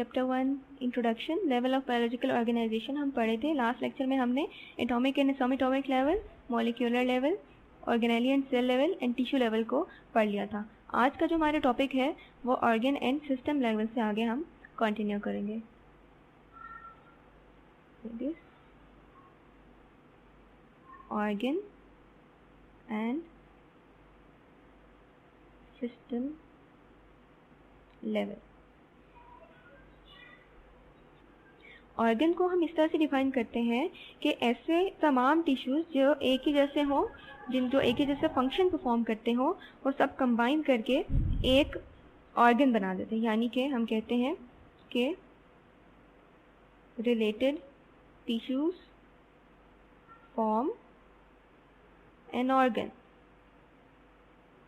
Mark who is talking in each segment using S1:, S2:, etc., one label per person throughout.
S1: Chapter 1 introduction level of biological organisation हम पढ़े थे। लास्ट लेक्चर में हमने atomic and subatomic level, molecular level, organelle and cell level and tissue level को पढ़ लिया था। आज का जो हमारा टॉपिक है वो ऑर्गन एंड सिस्टम लेवल से आगे हम कंटिन्यू करेंगे। Organ and system level. Organ को हम इस तरह से डिफाइन करते हैं कि ऐसे तमाम टिश्यूज जो एक ही जैसे हों, जो एक ही जैसे फंक्शन परफॉर्म करते हों, वो सब कंबाइन करके एक ऑर्गन बना देते हैं। यानी कि हम कहते हैं कि related tissues form an organ.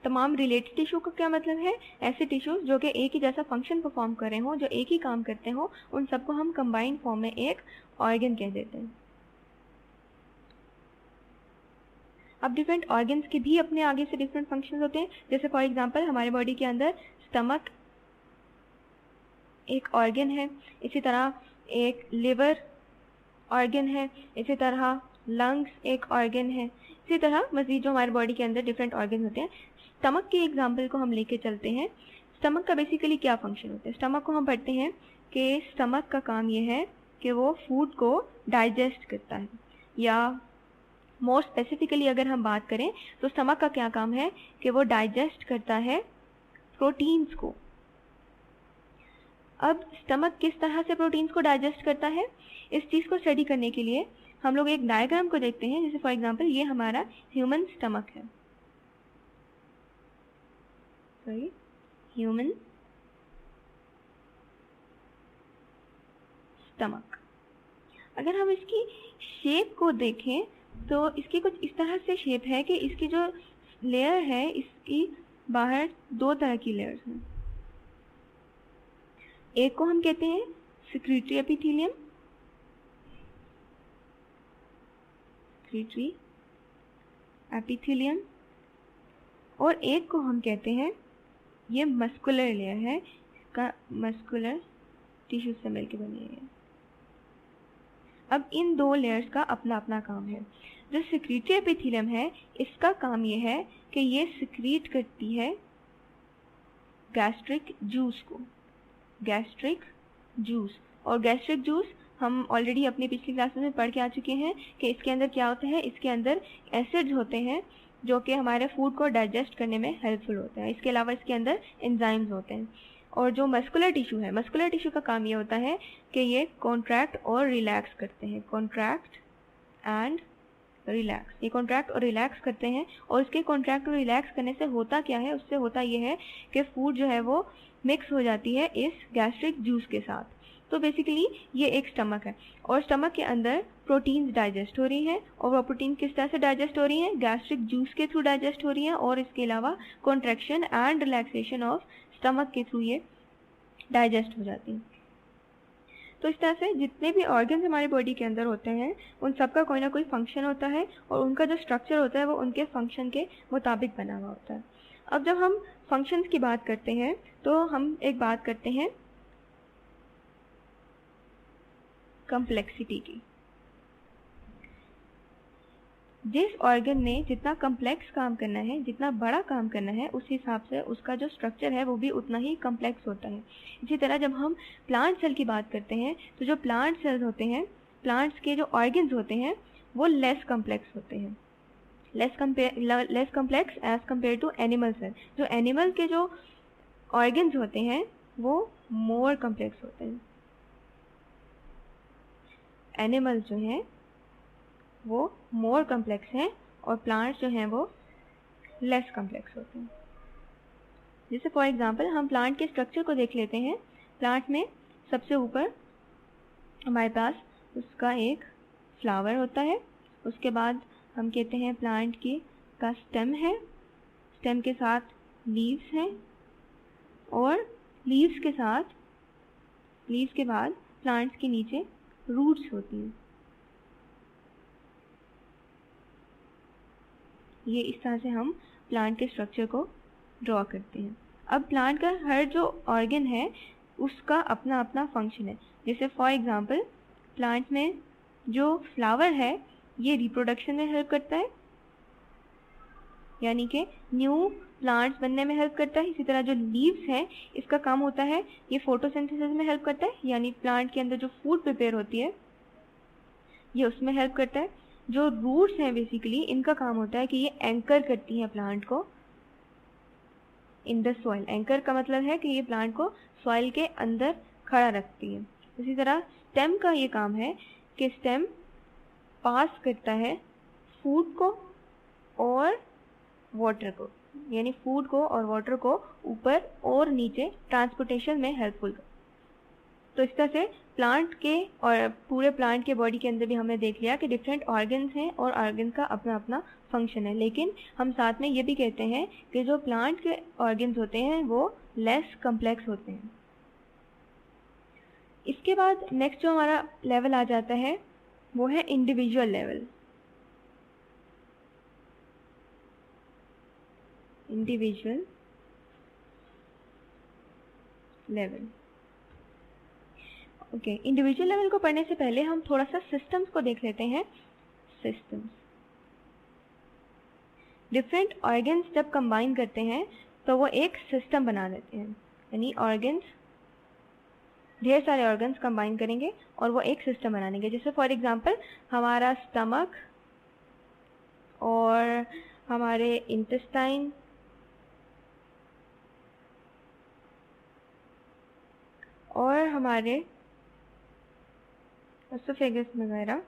S1: तमाम रिलेटेड टिश्यू का क्या मतलब है? ऐसे टिश्यूज जो कि एक ही जैसा फंक्शन परफॉर्म कर रहे हों, जो एक ही काम करते हों, उन सबको हम कंबाइंड फॉर्म में एक ऑर्गन कह देते हैं। अब डिफरेंट ऑर्गन्स के भी अपने आगे से डिफरेंट फंक्शंस होते हैं। जैसे फॉर एग्जांपल हमारे बॉडी के अंदर स्टमक एक ऑर्गन है, इसी तरह एक लिवर ऑर्गन है, इसी तरह लंग्स एक ऑर्गन है, इसी तरह मजीद जो हमारे बॉडी के अंदर डिफरेंट ऑर्गन होते हैं। स्टमक के एग्जाम्पल को हम लेके चलते हैं। स्टमक का बेसिकली क्या फंक्शन होता है? स्टमक को हम पढ़ते हैं कि स्टमक का काम ये है कि वो फूड को डाइजेस्ट करता है, या मोर स्पेसिफिकली अगर हम बात करें तो स्टमक का क्या काम है कि वो डाइजेस्ट करता है प्रोटीन्स को। अब स्टमक किस तरह से प्रोटीन्स को डाइजेस्ट करता है, इस चीज़ को स्टडी करने के लिए हम लोग एक डायग्राम को देखते हैं। जैसे फॉर एग्जांपल ये हमारा ह्यूमन स्टमक है, ह्यूमन स्टमक। अगर हम इसकी शेप को देखें तो इसकी कुछ इस तरह से शेप है कि इसकी जो लेयर है, इसकी बाहर दो तरह की लेयर्स हैं। एक को हम कहते हैं सिक्रीटरी एपिथेलियम, सिक्रीटरी एपिथेलियम, और एक को हम कहते हैं ये मस्कुलर लेयर है, का मस्कुलर टिश्यू से मिलकर बनी है। अब इन दो लेयर्स का अपना अपना काम है। जो सिक्रीटरी एपिथेलियम है, इसका काम ये है कि ये सिक्रीट करती है गैस्ट्रिक जूस को, गैस्ट्रिक जूस। और गैस्ट्रिक जूस हम ऑलरेडी अपनी पिछली क्लासेस में पढ़ के आ चुके हैं कि इसके अंदर क्या होता है। इसके अंदर एसिड्स होते हैं जो कि हमारे फूड को डाइजेस्ट करने में हेल्पफुल होता है। इसके अलावा इसके अंदर एंजाइम्स होते हैं। और जो मस्कुलर टिश्यू है, मस्कुलर टिश्यू का काम ये होता है कि ये कॉन्ट्रैक्ट और रिलैक्स करते हैं, कॉन्ट्रैक्ट एंड रिलैक्स। ये कॉन्ट्रैक्ट और रिलैक्स करते हैं, और इसके कॉन्ट्रैक्ट और रिलैक्स करने से होता क्या है? उससे होता ये है कि फूड जो है वो मिक्स हो जाती है इस गैस्ट्रिक जूस के साथ। तो बेसिकली ये एक स्टमक है, और स्टमक के अंदर प्रोटीन्स डाइजेस्ट हो रही हैं, और वो प्रोटीन किस तरह से डाइजेस्ट हो रही हैं? गैस्ट्रिक जूस के थ्रू डाइजेस्ट हो रही हैं, और इसके अलावा contraction and relaxation of stomach के थ्रू ये डाइजेस्ट हो जाती हैं। तो इस तरह से जितने भी ऑर्गन्स हमारी बॉडी के अंदर होते हैं, उन सब का कोई ना कोई फंक्शन होता है, और उनका जो स्ट्रक्चर होता है वो उनके फंक्शन के मुताबिक बना हुआ होता है। अब जब हम फंक्शंस की बात करते हैं तो हम एक बात करते हैं कम्प्लेक्सिटी की। जिस ऑर्गन ने जितना कम्प्लेक्स काम करना है, जितना बड़ा काम करना है, उस हिसाब से उसका जो स्ट्रक्चर है वो भी उतना ही कम्प्लेक्स होता है। इसी तरह जब हम प्लांट सेल की बात करते हैं तो जो प्लांट सेल्स होते हैं, प्लांट्स के जो ऑर्गन्स होते हैं वो लेस कम्प्लेक्स होते हैं, less complex as compare to animal cell. जो एनिमल के जो ऑर्गन्स होते हैं वो मोर कम्प्लेक्स होते हैं। एनिमल्स जो हैं वो मोर कम्प्लेक्स हैं, और प्लांट्स जो हैं वो लेस कम्प्लेक्स होते हैं। जैसे फॉर एग्जांपल हम प्लांट के स्ट्रक्चर को देख लेते हैं। प्लांट में सबसे ऊपर हमारे पास उसका एक फ्लावर होता है, उसके बाद हम कहते हैं प्लांट की का स्टेम है, स्टेम के साथ लीव्स हैं, और लीव्स के बाद प्लांट्स के नीचे रूट्स होती हैं। ये इस तरह से हम प्लांट के स्ट्रक्चर को ड्रॉ करते हैं। अब प्लांट का हर जो ऑर्गन है उसका अपना अपना फंक्शन है। जैसे फॉर एग्जांपल प्लांट में जो फ्लावर है ये रिप्रोडक्शन में हेल्प करता है, यानी कि न्यू प्लांट्स बनने में हेल्प करता है। इसी तरह जो लीव्स हैं इसका काम होता है ये फोटोसिंथेसिस में हेल्प करता है, यानी प्लांट के अंदर जो फूड प्रिपेयर होती है ये उसमें हेल्प करता है। जो रूट्स हैं बेसिकली इनका काम होता है कि ये एंकर करती हैं प्लांट को इन द सॉइल। एंकर का मतलब है कि ये प्लांट को सॉइल के अंदर खड़ा रखती है। इसी तरह स्टेम का ये काम है कि स्टेम पास करता है फूड को और वाटर को, यानी फूड को और वाटर को ऊपर और नीचे ट्रांसपोर्टेशन में हेल्पफुल। तो इस तरह से प्लांट के और पूरे प्लांट के बॉडी के अंदर भी हमने देख लिया कि डिफरेंट ऑर्गन्स हैं और ऑर्गन का अपना अपना फंक्शन है। लेकिन हम साथ में ये भी कहते हैं कि जो प्लांट के ऑर्गन्स होते हैं वो लेस कम्प्लेक्स होते हैं। इसके बाद नेक्स्ट जो हमारा लेवल आ जाता है वो है individual level. Individual level, okay. Individual level को पढ़ने से पहले हम थोड़ा सा सिस्टम्स को देख लेते हैं। सिस्टम्स, डिफरेंट ऑर्गन्स जब कंबाइन करते हैं तो वो एक सिस्टम बना देते हैं, यानी ऑर्गन्स, ढेर सारे ऑर्गन्स कंबाइन करेंगे और वो एक सिस्टम बना देंगे। जैसे फॉर एग्जांपल हमारा स्टमक और हमारे इंटेस्टाइन और हमारे एसोफेगस वगैरह,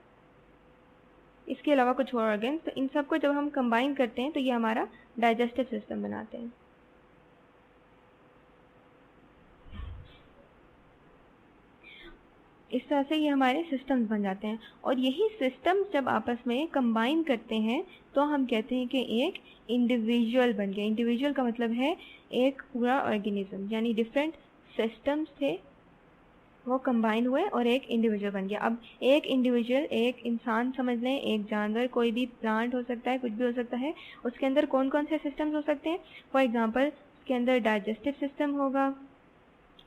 S1: इसके अलावा कुछ और ऑर्गन्स, तो इन सब को जब हम कंबाइन करते हैं तो ये हमारा डाइजेस्टिव सिस्टम बनाते हैं। इस तरह से ये हमारे सिस्टम्स बन जाते हैं और यही सिस्टम्स जब आपस में कंबाइन करते हैं तो हम कहते हैं कि एक इंडिविजुअल बन गया। इंडिविजुअल का मतलब है एक पूरा ऑर्गेनिज्म, यानी डिफरेंट सिस्टम्स थे वो कंबाइन हुए और एक इंडिविजुअल बन गया। अब एक इंडिविजुअल, एक इंसान समझ लें, एक जानवर, कोई भी प्लांट हो सकता है, कुछ भी हो सकता है, उसके अंदर कौन कौन से सिस्टम्स हो सकते हैं। फॉर एग्जांपल उसके अंदर डाइजेस्टिव सिस्टम होगा,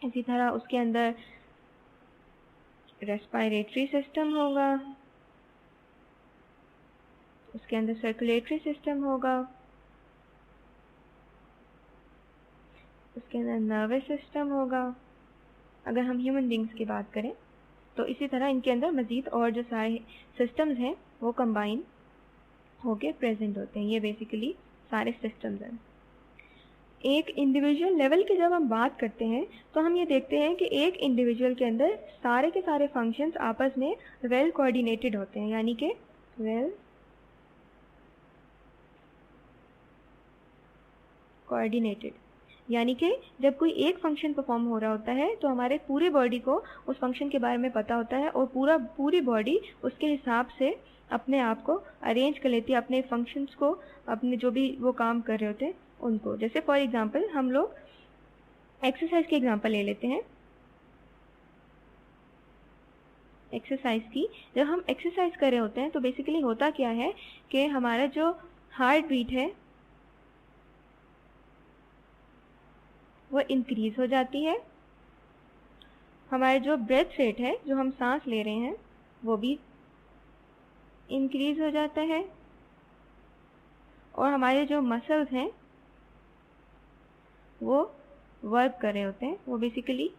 S1: इसी तरह उसके अंदर रेस्पिरेटरी सिस्टम होगा, उसके अंदर सर्कुलेटरी सिस्टम होगा, उसके अंदर नर्वस सिस्टम होगा, अगर हम ह्यूमन बींग्स की बात करें तो। इसी तरह इनके अंदर मज़ीद और जो सारे सिस्टम्स हैं वो कंबाइन होके प्रेजेंट होते हैं। ये बेसिकली सारे सिस्टम्स हैं। एक इंडिविजुअल लेवल की जब हम बात करते हैं तो हम ये देखते हैं कि एक इंडिविजुअल के अंदर सारे के सारे फंक्शंस आपस में वेल कोऑर्डिनेटेड होते हैं, यानी कि वेल कोऑर्डिनेटेड, यानी कि जब कोई एक फंक्शन परफॉर्म हो रहा होता है तो हमारे पूरी बॉडी को उस फंक्शन के बारे में पता होता है और पूरी बॉडी उसके हिसाब से अपने आप को अरेंज कर लेती है, अपने फंक्शंस को, अपने जो भी वो काम कर रहे होते हैं उनको। जैसे फॉर एग्जांपल हम लोग एक्सरसाइज की एग्जांपल ले लेते हैं। एक्सरसाइज की, जब हम एक्सरसाइज कर रहे होते हैं तो बेसिकली होता क्या है कि हमारा जो हार्ट बीट है वो इंक्रीज हो जाती है, हमारे जो ब्रेथ रेट है, जो हम सांस ले रहे हैं, वो भी इंक्रीज हो जाता है और हमारे जो मसल्स हैं वो वर्क कर रहे होते हैं, वो बेसिकली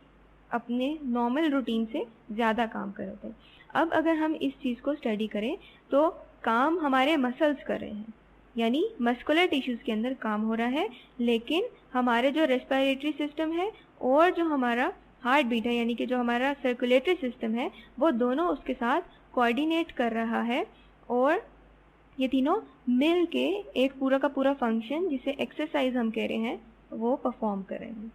S1: अपने नॉर्मल रूटीन से ज़्यादा काम कर रहे होते हैं। अब अगर हम इस चीज़ को स्टडी करें तो काम हमारे मसल्स कर रहे हैं, यानी मस्कुलर टिश्यूज़ के अंदर काम हो रहा है, लेकिन हमारे जो रेस्पिरेटरी सिस्टम है और जो हमारा हार्ट बीट है, यानी कि जो हमारा सर्कुलेटरी सिस्टम है, वो दोनों उसके साथ कोऑर्डिनेट कर रहा है और ये तीनों मिल के एक पूरा का पूरा फंक्शन, जिसे एक्सरसाइज हम कह रहे हैं, वो परफॉर्म कर रहे हैं।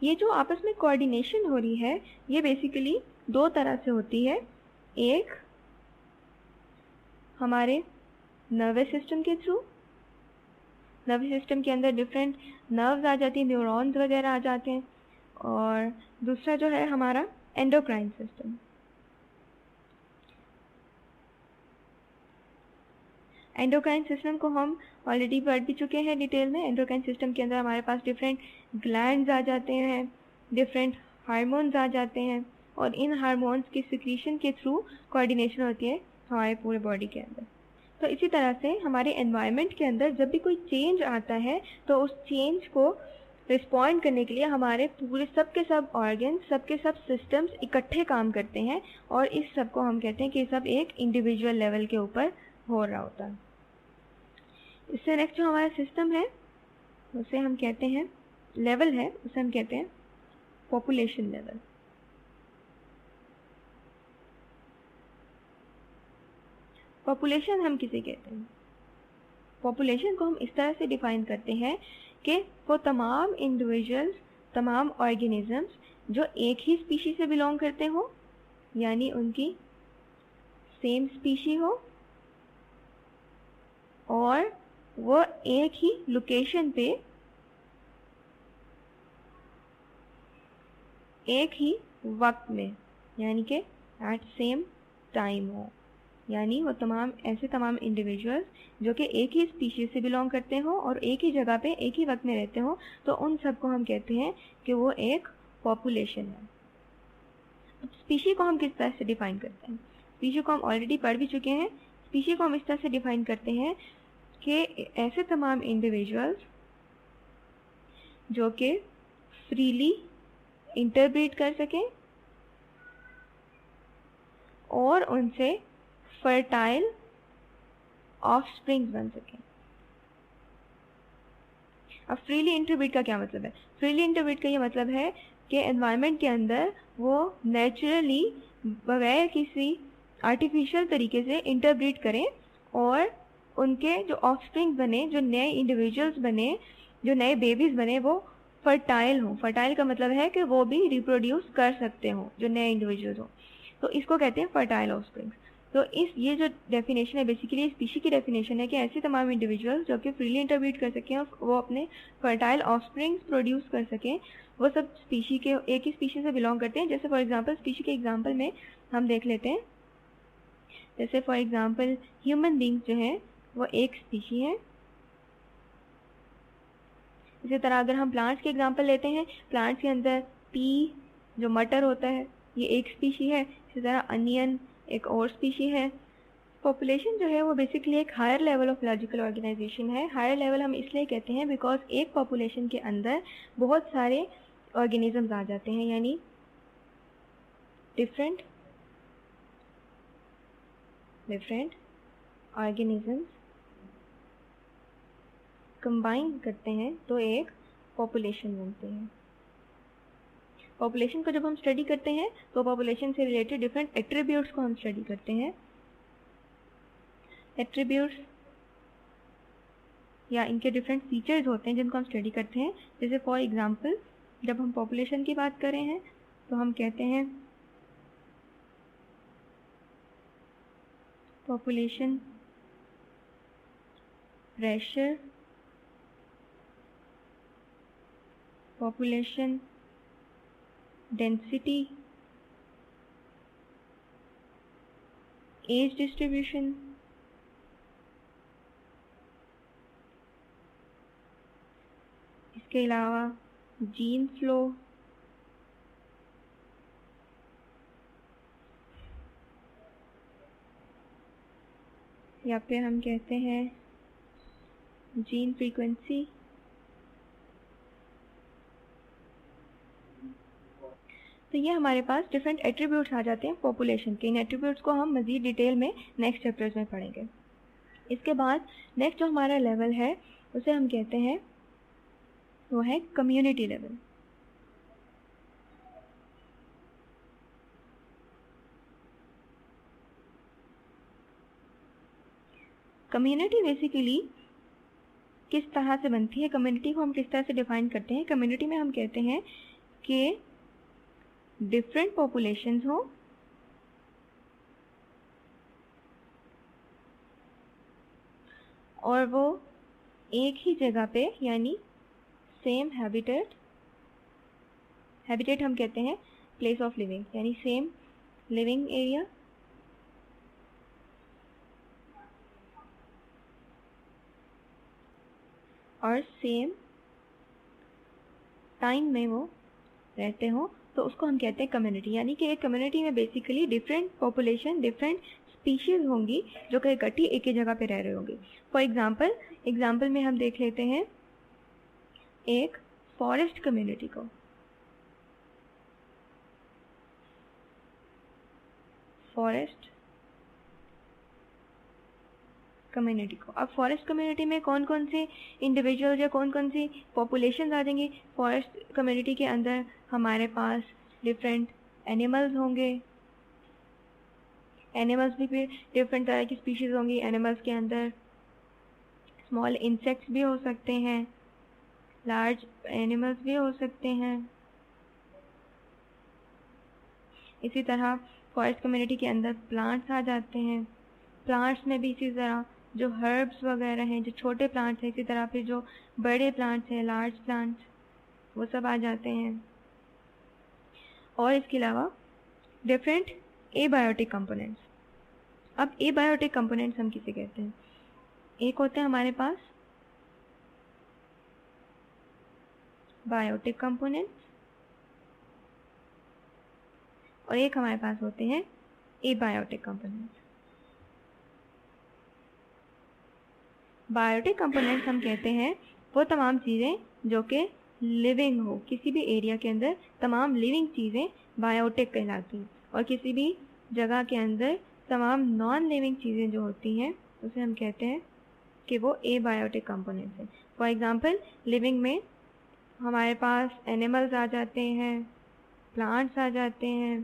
S1: ये जो आपस में कोऑर्डिनेशन हो रही है ये बेसिकली दो तरह से होती है। एक हमारे नर्वस सिस्टम के थ्रू, नर्वस सिस्टम के अंदर डिफरेंट नर्व्स आ जाती हैं, न्यूरॉन्स वगैरह आ जाते हैं, और दूसरा जो है हमारा एंडोक्राइन सिस्टम। एंडोक्राइन सिस्टम को हम ऑलरेडी पढ़ भी चुके हैं डिटेल में। एंडोक्राइन सिस्टम के अंदर हमारे पास डिफरेंट ग्लैंड्स आ जाते हैं, डिफरेंट हार्मोन्स आ जाते हैं और इन हार्मोन्स के सिक्रीशन के थ्रू कोऑर्डिनेशन होती है हमारे पूरे बॉडी के अंदर। तो इसी तरह से हमारे एनवायरनमेंट के अंदर जब भी कोई चेंज आता है तो उस चेंज को रिस्पॉन्ड करने के लिए हमारे पूरे सब के सब ऑर्गन, सब के सब सिस्टम्स इकट्ठे काम करते हैं और इस सब को हम कहते हैं कि सब एक इंडिविजुअल लेवल के ऊपर हो रहा होता है। इससे नेक्स्ट जो हमारा सिस्टम है उसे हम कहते हैं, लेवल है उसे हम कहते हैं पॉपुलेशन लेवल। पॉपुलेशन हम किसे कहते हैं? पॉपुलेशन को हम इस तरह से डिफाइन करते हैं कि वो तमाम इंडिविजुअल्स, तमाम ऑर्गेनिजम्स जो एक ही स्पीशी से बिलोंग करते हो, यानी उनकी सेम स्पीशी हो और वो एक ही लोकेशन पे एक ही वक्त में यानी कि एट सेम टाइम हो, यानी वो तमाम इंडिविजुअल्स जो कि एक ही स्पीशीज से बिलोंग करते हो और एक ही जगह पे एक ही वक्त में रहते हो, तो उन सब को हम कहते हैं कि वो एक पॉपुलेशन है। अब स्पीशी को हम किस तरह से डिफाइन करते हैं? स्पीशी को हम ऑलरेडी पढ़ भी चुके हैं। स्पीशी को हम इस तरह से डिफाइन करते हैं कि ऐसे तमाम इंडिविजुअल्स जो कि फ्रीली इंटरब्रीड कर सकें और उनसे फर्टाइल ऑफस्प्रिंग्स बन सकें। अब फ्रीली इंटरब्रीड का क्या मतलब है? फ्रीली इंटरब्रीड का ये मतलब है कि एनवायरनमेंट के अंदर वो नेचुरली बगैर किसी आर्टिफिशियल तरीके से इंटरब्रीड करें और उनके जो ऑफस्प्रिंग्स बने, जो नए इंडिविजुअल्स बने, जो नए बेबीज बने, वो फर्टाइल हों। फर्टाइल का मतलब है कि वो भी रिप्रोड्यूस कर सकते हों, जो नए इंडिविजुअल्स हों, तो इसको कहते हैं फर्टाइल ऑफस्प्रिंग्स। तो ये जो डेफिनेशन है बेसिकली स्पीशी की डेफिनेशन है कि ऐसे तमाम इंडिविजुअल्स जो कि फ्रीली इंटरब्रीड कर सकें और वो अपने फर्टाइल ऑफस्प्रिंग्स प्रोड्यूस कर सकें, वो सब स्पीशी के एक ही स्पीशी से बिलोंग करते हैं। जैसे फॉर एग्जांपल स्पीशी के एग्जांपल में हम देख लेते हैं, जैसे फॉर एग्जांपल ह्यूमन बींग्स जो हैं वो एक स्पीशी है। इसी तरह अगर हम प्लांट्स के एग्जांपल लेते हैं, प्लांट्स के अंदर पी जो मटर होता है ये एक स्पीशी है। इसी तरह अनियन एक और स्पीशी है। पॉपुलेशन जो है वो बेसिकली एक higher level of logical organisation है। हायर लेवल हम इसलिए कहते हैं बिकॉज एक पॉपुलेशन के अंदर बहुत सारे ऑर्गेनिजम्स आ जाते हैं, यानी डिफरेंट ऑर्गेनिजम्स कंबाइन करते हैं तो एक पॉपुलेशन बनते हैं। पॉपुलेशन को जब हम स्टडी करते हैं तो पॉपुलेशन से रिलेटेड डिफरेंट एट्रीब्यूट्स को हम स्टडी करते हैं। एट्रीब्यूट्स या इनके डिफरेंट फीचर्स होते हैं जिनको हम स्टडी करते हैं। जैसे फॉर एग्जांपल जब हम पॉपुलेशन की बात कर रहे हैं तो हम कहते हैं population pressure, population density, age distribution, इसके अलावा जीन फ्लो, या फिर हम कहते हैं जीन फ्रीक्वेंसी। तो ये हमारे पास डिफरेंट एट्रीब्यूट्स आ जाते हैं पॉपुलेशन के। इन एट्रीब्यूट्स को हम मज़ीद डिटेल में नेक्स्ट चैप्टर्स में पढ़ेंगे। इसके बाद नेक्स्ट जो हमारा लेवल है उसे हम कहते हैं वो है कम्युनिटी लेवल। कम्युनिटी बेसिकली किस तरह से बनती है, कम्युनिटी को हम किस तरह से डिफाइन करते हैं? कम्युनिटी में हम कहते हैं कि डिफरेंट पॉपुलेशंस हो और वो एक ही जगह पे यानी सेम हैबिटेट हम कहते हैं प्लेस ऑफ लिविंग, यानी सेम लिविंग एरिया और सेम टाइम में वो रहते हो तो उसको हम कहते हैं कम्युनिटी। यानी कि एक कम्युनिटी में basically different population, different species होंगी जो कि इकट्ठी एक ही जगह पे रह रहे होंगे। फॉर एग्जाम्पल में हम देख लेते हैं एक फॉरेस्ट कम्युनिटी को। फॉरेस्ट कम्युनिटी को, अब फॉरेस्ट कम्युनिटी में कौन कौन से इंडिविजुअल्स या कौन कौन सी पॉपुलेशन आ जाएंगी? फॉरेस्ट कम्युनिटी के अंदर हमारे पास डिफरेंट एनिमल्स होंगे, एनिमल्स भी फिर डिफरेंट तरह की स्पीशीज होंगी। एनिमल्स के अंदर स्मॉल इंसेक्ट्स भी हो सकते हैं, लार्ज एनिमल्स भी हो सकते हैं। इसी तरह फॉरेस्ट कम्युनिटी के अंदर प्लांट्स आ जाते हैं। प्लांट्स में भी इसी तरह जो हर्ब्स वगैरह हैं, जो छोटे प्लांट्स हैं, इसी तरह फिर जो बड़े प्लांट्स हैं, लार्ज प्लांट्स, वो सब आ जाते हैं। और इसके अलावा डिफरेंट एबायोटिक कंपोनेंट्स। अब एबायोटिक कंपोनेंट्स हम किसे कहते हैं? एक होते हैं हमारे पास बायोटिक कंपोनेंट्स और एक हमारे पास होते हैं एबायोटिक कंपोनेंट्स। बायोटिक कंपोनेंट्स हम कहते हैं वो तमाम चीज़ें जो कि लिविंग हो, किसी भी एरिया के अंदर तमाम लिविंग चीज़ें बायोटिक कहलाती हैं। और किसी भी जगह के अंदर तमाम नॉन लिविंग चीज़ें जो होती हैं उसे हम कहते हैं कि वो एबायोटिक कंपोनेंट्स हैं। फॉर एग्जांपल लिविंग में हमारे पास एनिमल्स आ जाते हैं, प्लांट्स आ जाते हैं,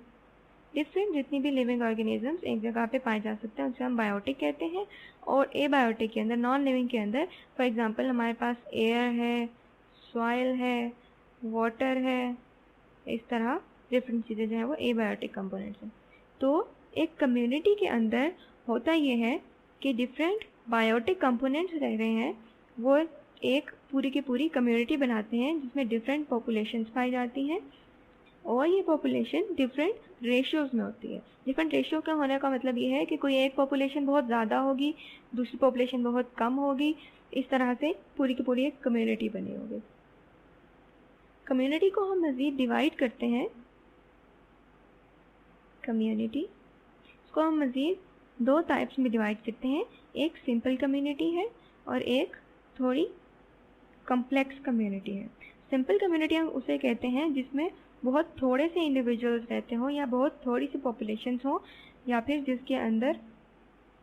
S1: डिफरेंट जितनी भी लिविंग ऑर्गेनिजम्स एक जगह पे पाए जा सकते हैं उसे हम बायोटिक कहते हैं। और एबायोटिक के अंदर, नॉन लिविंग के अंदर फॉर एग्जांपल हमारे पास एयर है, सॉइल है, वाटर है, इस तरह डिफरेंट चीज़ें जो है वो एबायोटिक कंपोनेंट्स हैं। तो एक कम्युनिटी के अंदर होता ये है कि डिफरेंट बायोटिक कंपोनेंट्स रह रहे हैं, वो एक पूरी की पूरी कम्युनिटी बनाते हैं जिसमें डिफरेंट पॉपुलेशंस पाई जाती हैं और ये पॉपुलेशन डिफरेंट रेशियोज़ में होती है। डिफरेंट रेशियो का होने का मतलब ये है कि कोई एक पॉपुलेशन बहुत ज़्यादा होगी, दूसरी पॉपुलेशन बहुत कम होगी, इस तरह से पूरी की पूरी एक कम्युनिटी बनी होगी। कम्युनिटी को हम मज़ीद डिवाइड करते हैं, कम्युनिटी इसको हम मज़ीद दो टाइप्स में डिवाइड करते हैं। एक सिंपल कम्युनिटी है और एक थोड़ी कम्प्लेक्स कम्युनिटी है। सिंपल कम्युनिटी हम उसे कहते हैं जिसमें बहुत थोड़े से इंडिविजुअल्स रहते हों या बहुत थोड़ी सी पॉपुलेशंस हों या फिर जिसके अंदर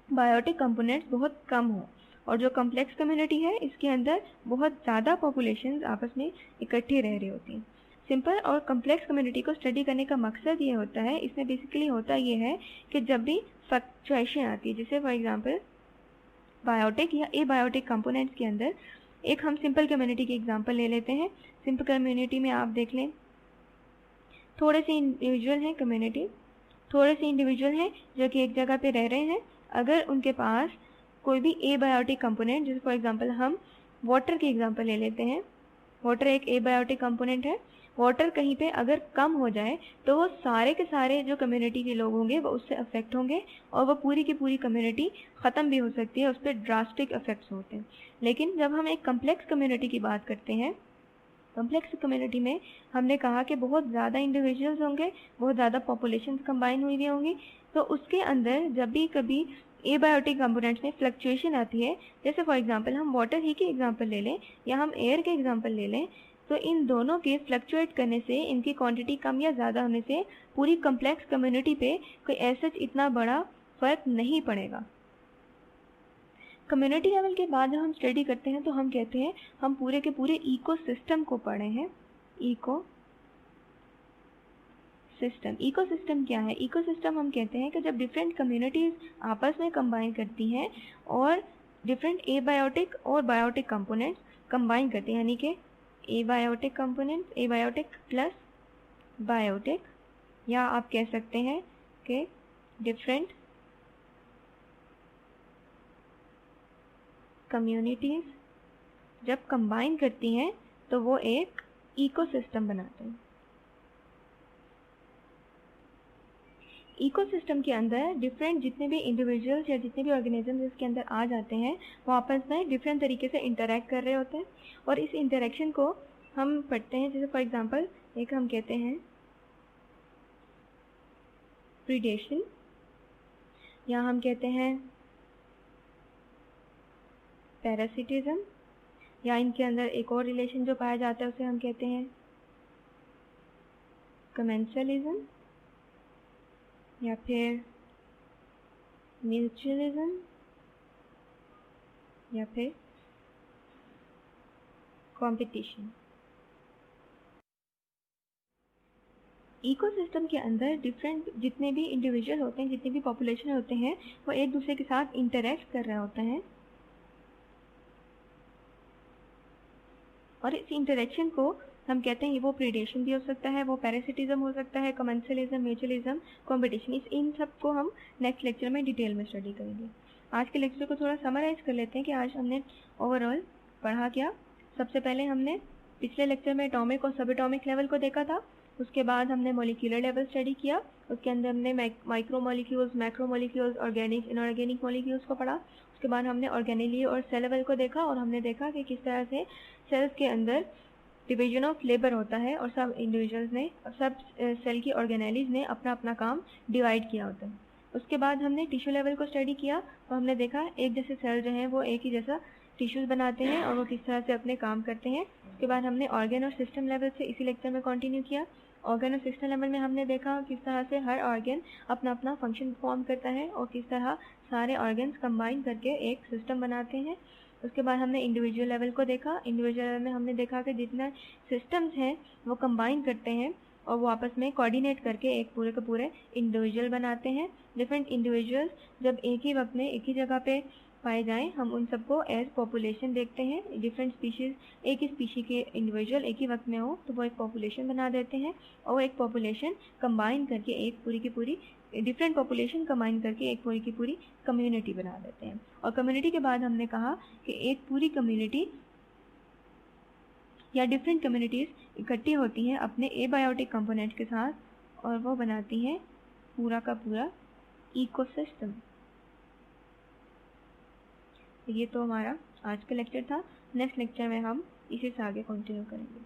S1: बायोटिक कंपोनेंट्स बहुत कम हों। और जो कम्प्लेक्स कम्युनिटी है इसके अंदर बहुत ज़्यादा पॉपुलेशंस आपस में इकट्ठी रह रही होती हैं। सिंपल और कम्प्लेक्स कम्युनिटी को स्टडी करने का मकसद ये होता है, इसमें बेसिकली होता ये है कि जब भी फ्लक्चुएशन आती है, जैसे फॉर एग्जांपल बायोटिक या एबायोटिक कंपोनेंट्स के अंदर, एक हम सिंपल कम्युनिटी की एग्जांपल ले लेते हैं। सिंपल कम्युनिटी में आप देख लें थोड़े से इंडिविजुअल हैं, कम्युनिटी थोड़े से इंडिविजुअल हैं जो कि एक जगह पे रह रहे हैं। अगर उनके पास कोई भी एबायोटिक कंपोनेंट, जैसे फॉर एग्जांपल हम वाटर की एग्जांपल ले लेते हैं, वाटर एक एबायोटिक कंपोनेंट है। वाटर कहीं पे अगर कम हो जाए तो वो सारे के सारे जो कम्युनिटी के लोग होंगे वो उससे अफेक्ट होंगे और वो पूरी की पूरी कम्युनिटी ख़त्म भी हो सकती है, उस पर ड्रास्टिक इफेक्ट्स होते हैं। लेकिन जब हम एक कम्प्लेक्स कम्युनिटी की बात करते हैं, कम्प्लेक्स कम्युनिटी में हमने कहा कि बहुत ज़्यादा इंडिविजुअल्स होंगे, बहुत ज़्यादा पॉपुलेशंस कंबाइन हुई हुई होंगी, तो उसके अंदर जब भी कभी एबायोटिक कंपोनेंट्स में फ्लक्चुएशन आती है, जैसे फॉर एग्जांपल हम वाटर ही की एग्जांपल ले लें या हम एयर के एग्जांपल ले लें, तो इन दोनों के फ्लक्चुएट करने से, इनकी क्वांटिटी कम या ज़्यादा होने से पूरी कम्प्लेक्स कम्युनिटी पे कोई ऐसा इतना बड़ा फ़र्क नहीं पड़ेगा। कम्युनिटी लेवल के बाद जब हम स्टडी करते हैं तो हम कहते हैं हम पूरे के पूरे इकोसिस्टम को पढ़े हैं। इकोसिस्टम क्या है? इकोसिस्टम हम कहते हैं कि जब डिफरेंट कम्युनिटीज़ आपस में कंबाइन करती हैं और डिफरेंट एबायोटिक और बायोटिक कंपोनेंट्स कंबाइन करते हैं, यानी कि abiotic components, abiotic plus biotic, या आप कह सकते हैं कि डिफरेंट कम्युनिटीज़ जब कंबाइन करती हैं तो वो एक इकोसिस्टम बनाते हैं। इकोसिस्टम के अंदर डिफरेंट जितने भी इंडिविजुअल्स या जितने भी ऑर्गेनिजम्स इसके अंदर आ जाते हैं वो आपस में डिफरेंट तरीके से इंटरेक्ट कर रहे होते हैं और इस इंटरेक्शन को हम पढ़ते हैं, जैसे फॉर एग्जांपल एक हम कहते हैं प्रीडेशन, या हम कहते हैं पैरासिटिज्म, या इनके अंदर एक और रिलेशन जो पाया जाता है उसे हम कहते हैं कमेंसलिज्म, या फिर म्यूचुअलिज्म, या फिर कंपटीशन। इकोसिस्टम के अंदर डिफरेंट जितने भी इंडिविजुअल होते हैं, जितने भी पॉपुलेशन होते हैं, वो एक दूसरे के साथ इंटरेक्ट कर रहे होते हैं, और इस इंटरेक्शन को हम कहते हैं वो प्रीडेशन भी हो सकता है, वो पैरासिटिज्म हो सकता है, कमेंसलिज्म, म्यूचुअलिज्म, कंपटीशन। इन सब को हम नेक्स्ट लेक्चर में डिटेल में स्टडी करेंगे। आज के लेक्चर को थोड़ा समराइज कर लेते हैं कि आज हमने ओवरऑल पढ़ा क्या। सबसे पहले हमने पिछले लेक्चर में एटॉमिक और सब एटॉमिक लेवल को देखा था। उसके बाद हमने मॉलिक्यूलर लेवल स्टडी किया, उसके अंदर हमने micro molecules, macro molecules, organic, inorganic molecules को पढ़ा। उसके बाद हमने ऑर्गेनेली और सेल लेवल को देखा, और हमने देखा कि किस तरह से सेल्स के अंदर डिवीजन ऑफ लेबर होता है, और सब इंडिविजुअल्स ने, सब सेल की ऑर्गेनेलीज ने अपना अपना काम डिवाइड किया होता है। उसके बाद हमने टिश्यू लेवल को स्टडी किया, और हमने देखा एक जैसे सेल जो हैं वो एक ही जैसा टिश्यूज़ बनाते हैं और वो किस तरह से अपने काम करते हैं। उसके बाद हमने ऑर्गन और सिस्टम लेवल से इसी लेक्चर में कंटिन्यू किया। ऑर्गन और सिस्टम लेवल में हमने देखा किस तरह से हर ऑर्गन अपना अपना फंक्शन परफॉर्म करता है, और किस तरह सारे ऑर्गन्स कंबाइन करके एक सिस्टम बनाते हैं। उसके बाद हमने इंडिविजुअल लेवल को देखा। इंडिविजुअल लेवल में हमने देखा कि जितने सिस्टम्स हैं वो कंबाइन करते हैं और वो आपस में कोऑर्डिनेट करके एक पूरे के पूरे इंडिविजुअल बनाते हैं। डिफरेंट इंडिविजुअल्स जब एक ही वक्त में एक ही जगह पे पाए जाएं, हम उन सबको एज पॉपुलेशन देखते हैं। डिफरेंट स्पीशीज़, एक ही स्पीशी के इंडिविजुअल एक ही वक्त में हो तो वो एक पॉपुलेशन बना देते हैं, और वो एक पॉपुलेशन कंबाइन करके एक पूरी की पूरी, डिफरेंट पॉपुलेशन कंबाइन करके एक पूरी की पूरी कम्युनिटी बना देते हैं। और कम्युनिटी के बाद हमने कहा कि एक पूरी कम्युनिटी या डिफरेंट कम्युनिटीज़ इकट्ठी होती हैं अपने एबायोटिक कंपोनेंट के साथ, और वो बनाती हैं पूरा का पूरा इकोसिस्टम। ये तो हमारा आज का लेक्चर था। नेक्स्ट लेक्चर में हम इसी से आगे कंटिन्यू करेंगे।